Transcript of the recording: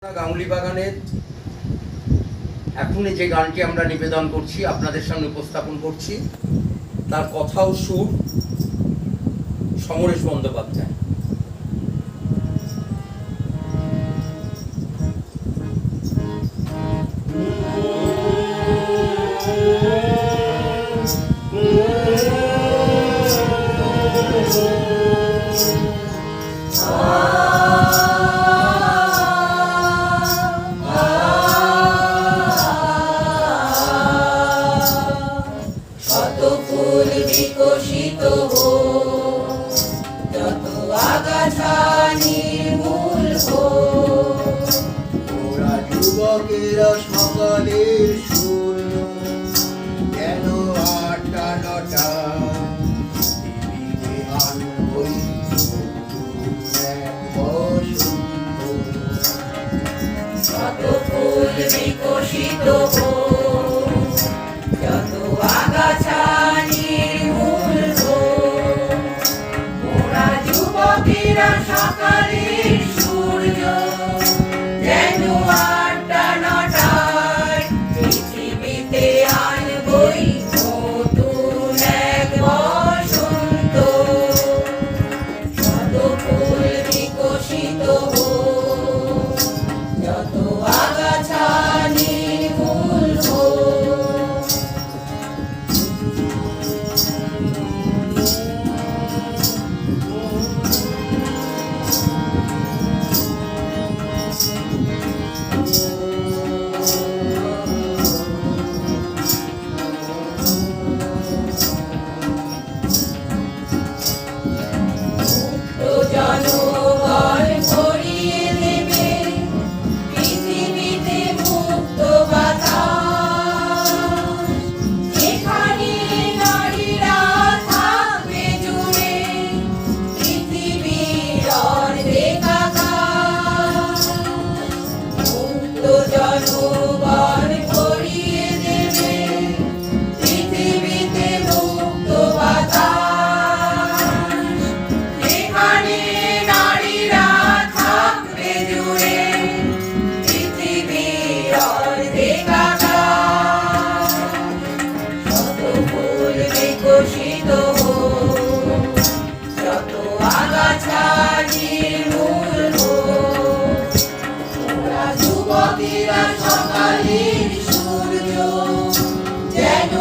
গাঙ্গুলি বাগানের এখনই যে গানটি আমরা নিবেদন করছি, আপনাদের সামনে উপস্থাপন করছি, তার কথা ও সুর সমরেশ বন্দ্যোপাধ্যায়। বিকশিত হোক, যত আগাছা নির্মূল হোক, ওরা যুবকেরা সকালের সূর্য যেন ৮টা ৯টা টিভিতে আনবই এক বসন্ত। শত ফুল বিকশিত হোক, যত আগাছা নির্মূল হোক, ওরা যুবকেরা সকালের সূর্য যেন ৮টা ৯টায় পৃথিবীতে আনবই নতুন এক বসন্ত। শত ফুল বিকশিত হোক, যত আগাছা নির্মূল হোক। জনগণ ভরিয়ে দেবে পৃথিবীতে মুক্ত বাতাস, যেখানে নারীরা থাকবে জুড়ে পৃথিবীর অর্ধেক আকাশ। মুক্ত জনগণ ভরিয়ে দেবে পৃথিবীতে মুক্ত বাতাস, যেখানে নারীরা থাকবে জুড়ে পৃথিবীর অর্ধেক আকাশ। শত ফুল বিকশিত হোক, যত আগাছা নির্মূল হোক, ওরা যুবকেরা সকালের সূর্য যেন